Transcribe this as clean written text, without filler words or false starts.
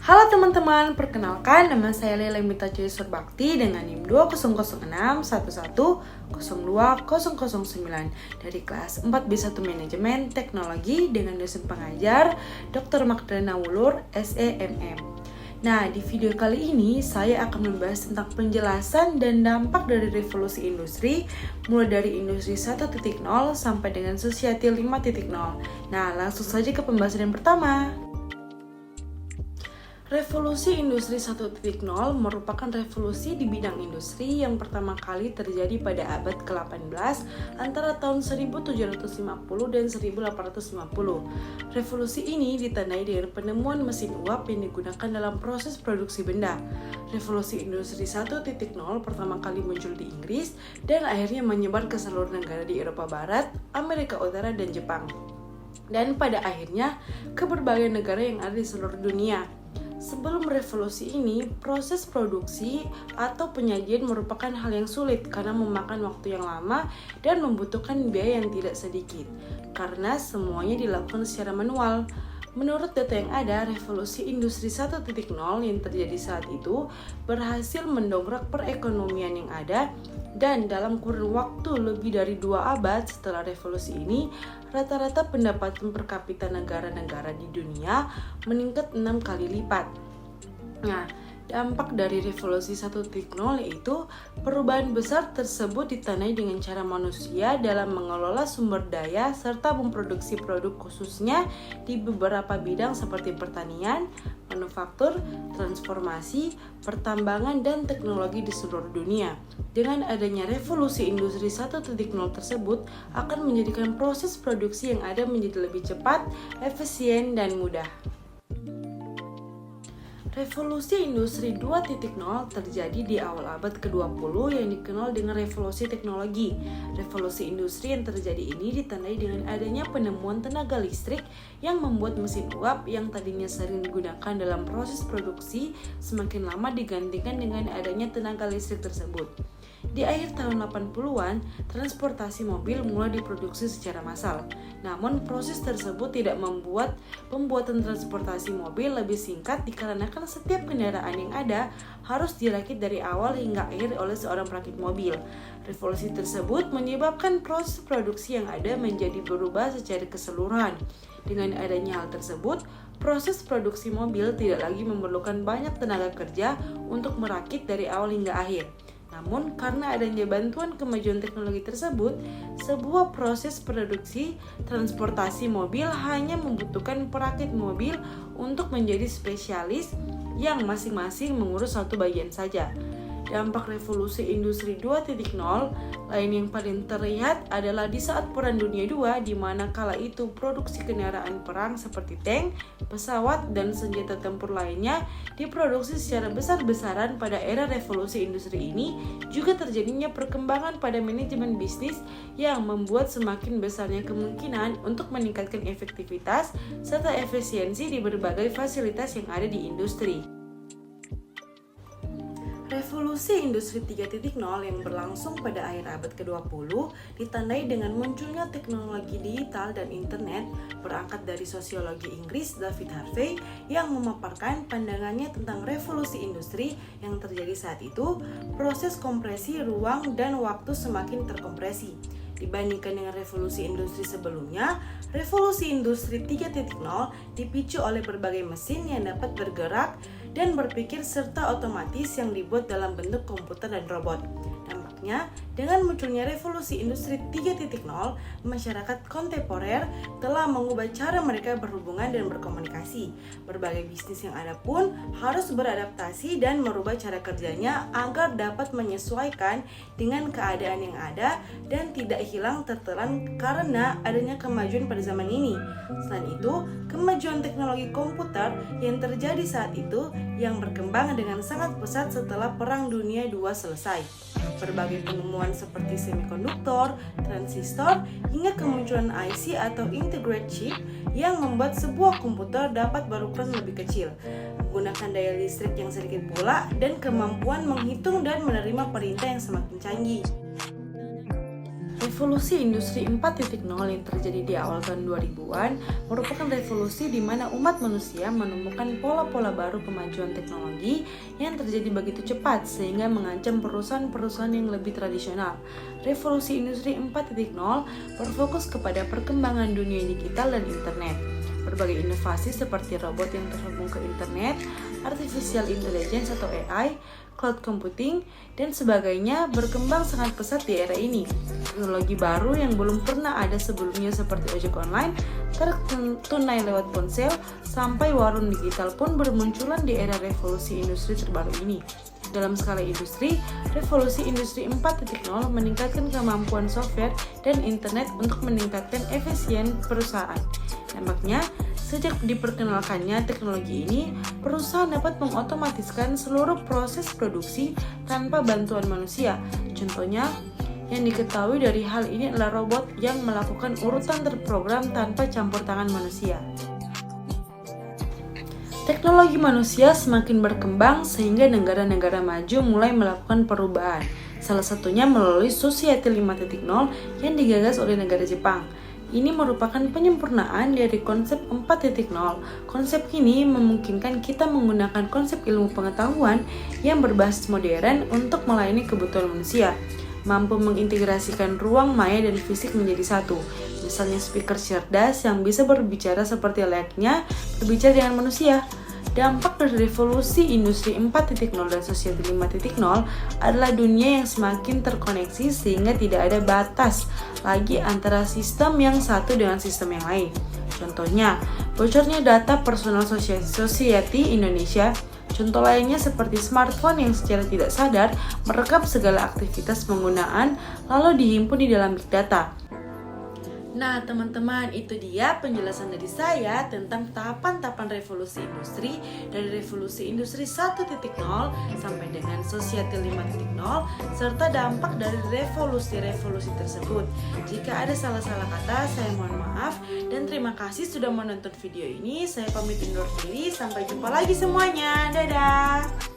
Halo teman-teman, perkenalkan nama saya Lela Mita Joy Surbakti dengan NIM 200611020009 dari kelas 4B1 Manajemen Teknologi dengan dosen pengajar Dr. Magdalena Wulur, SEMM. Nah, di video kali ini saya akan membahas tentang penjelasan dan dampak dari revolusi industri mulai dari industri 1.0 sampai dengan society 5.0. Nah, langsung saja ke pembahasan yang pertama. Revolusi industri 1.0 merupakan revolusi di bidang industri yang pertama kali terjadi pada abad ke-18 antara tahun 1750 dan 1850. Revolusi ini ditandai dengan penemuan mesin uap yang digunakan dalam proses produksi benda. Revolusi industri 1.0 pertama kali muncul di Inggris dan akhirnya menyebar ke seluruh negara di Eropa Barat, Amerika Utara, dan Jepang. Dan pada akhirnya ke berbagai negara yang ada di seluruh dunia. Sebelum revolusi ini, proses produksi atau penyajian merupakan hal yang sulit karena memakan waktu yang lama dan membutuhkan biaya yang tidak sedikit, karena semuanya dilakukan secara manual. Menurut data yang ada, revolusi industri 1.0 yang terjadi saat itu berhasil mendongkrak perekonomian yang ada, dan dalam kurun waktu lebih dari 2 abad setelah revolusi ini, rata-rata pendapatan per kapita negara-negara di dunia meningkat 6 kali lipat. Nah, dampak dari revolusi 1.0 yaitu perubahan besar tersebut ditandai dengan cara manusia dalam mengelola sumber daya serta memproduksi produk khususnya di beberapa bidang seperti pertanian, manufaktur, transformasi, pertambangan, dan teknologi di seluruh dunia. Dengan adanya revolusi industri 1.0 tersebut akan menjadikan proses produksi yang ada menjadi lebih cepat, efisien, dan mudah. Revolusi industri 2.0 terjadi di awal abad ke-20 yang dikenal dengan revolusi teknologi. Revolusi industri yang terjadi ini ditandai dengan adanya penemuan tenaga listrik yang membuat mesin uap yang tadinya sering digunakan dalam proses produksi semakin lama digantikan dengan adanya tenaga listrik tersebut. Di akhir tahun 80-an, transportasi mobil mulai diproduksi secara massal. Namun, proses tersebut tidak membuat pembuatan transportasi mobil lebih singkat dikarenakan setiap kendaraan yang ada harus dirakit dari awal hingga akhir oleh seorang perakit mobil. Revolusi tersebut menyebabkan proses produksi yang ada menjadi berubah secara keseluruhan. Dengan adanya hal tersebut, proses produksi mobil tidak lagi memerlukan banyak tenaga kerja untuk merakit dari awal hingga akhir. Namun, karena adanya bantuan kemajuan teknologi tersebut, sebuah proses produksi transportasi mobil hanya membutuhkan perakit mobil untuk menjadi spesialis yang masing-masing mengurus satu bagian saja. Dampak revolusi industri 2.0 lain yang paling terlihat adalah di saat Perang Dunia II, di mana kala itu produksi kendaraan perang seperti tank, pesawat, dan senjata tempur lainnya diproduksi secara besar-besaran. Pada era revolusi industri ini juga terjadinya perkembangan pada manajemen bisnis yang membuat semakin besarnya kemungkinan untuk meningkatkan efektivitas serta efisiensi di berbagai fasilitas yang ada di industri. Revolusi industri 3.0 yang berlangsung pada akhir abad ke-20 ditandai dengan munculnya teknologi digital dan internet. Berangkat dari sosiologi Inggris David Harvey yang memaparkan pandangannya tentang revolusi industri yang terjadi saat itu, proses kompresi ruang dan waktu semakin terkompresi. Dibandingkan dengan revolusi industri sebelumnya, revolusi industri 3.0 dipicu oleh berbagai mesin yang dapat bergerak dan berpikir serta otomatis yang dibuat dalam bentuk komputer dan robot. Dampaknya, dengan munculnya revolusi industri 3.0, masyarakat kontemporer telah mengubah cara mereka berhubungan dan berkomunikasi. Berbagai bisnis yang ada pun harus beradaptasi dan merubah cara kerjanya agar dapat menyesuaikan dengan keadaan yang ada dan tidak hilang tertelan karena adanya kemajuan pada zaman ini. Selain itu, kemajuan teknologi komputer yang terjadi saat itu yang berkembang dengan sangat pesat setelah Perang Dunia II selesai. Berbagai penemuan seperti semikonduktor, transistor, hingga kemunculan IC atau integrated chip yang membuat sebuah komputer dapat berukuran lebih kecil, menggunakan daya listrik yang sedikit pula, dan kemampuan menghitung dan menerima perintah yang semakin canggih. Revolusi Industri 4.0 yang terjadi di awal tahun 2000-an merupakan revolusi di mana umat manusia menemukan pola-pola baru kemajuan teknologi yang terjadi begitu cepat sehingga mengancam perusahaan-perusahaan yang lebih tradisional. Revolusi Industri 4.0 berfokus kepada perkembangan dunia digital dan internet. Berbagai inovasi seperti robot yang terhubung ke internet, artificial intelligence atau AI, cloud computing, dan sebagainya berkembang sangat pesat di era ini. Teknologi baru yang belum pernah ada sebelumnya seperti ojek online, tunai lewat ponsel, sampai warung digital pun bermunculan di era revolusi industri terbaru ini. Dalam skala industri, revolusi industri 4.0 meningkatkan kemampuan software dan internet untuk meningkatkan efisien perusahaan. Nampaknya, sejak diperkenalkannya teknologi ini, perusahaan dapat mengotomatiskan seluruh proses produksi tanpa bantuan manusia. Contohnya, yang diketahui dari hal ini adalah robot yang melakukan urutan terprogram tanpa campur tangan manusia. Teknologi manusia semakin berkembang sehingga negara-negara maju mulai melakukan perubahan. Salah satunya melalui Society 5.0 yang digagas oleh negara Jepang. Ini merupakan penyempurnaan dari konsep 4.0. Konsep ini memungkinkan kita menggunakan konsep ilmu pengetahuan yang berbasis modern untuk melayani kebutuhan manusia, mampu mengintegrasikan ruang maya dan fisik menjadi satu. Misalnya speaker cerdas yang bisa berbicara seperti layaknya berbicara dengan manusia. Dampak dari revolusi industri 4.0 dan Society 5.0 adalah dunia yang semakin terkoneksi sehingga tidak ada batas lagi antara sistem yang satu dengan sistem yang lain. Contohnya, bocornya data personal society Indonesia. Contoh lainnya seperti smartphone yang secara tidak sadar merekam segala aktivitas penggunaan lalu dihimpun di dalam big data. Nah teman-teman, itu dia penjelasan dari saya tentang tahapan-tahapan revolusi industri dari revolusi industri 1.0 sampai dengan Society 5.0 serta dampak dari revolusi-revolusi tersebut. Jika ada salah-salah kata, saya mohon maaf dan terima kasih sudah menonton video ini. Saya pamit undur diri, sampai jumpa lagi semuanya. Dadah!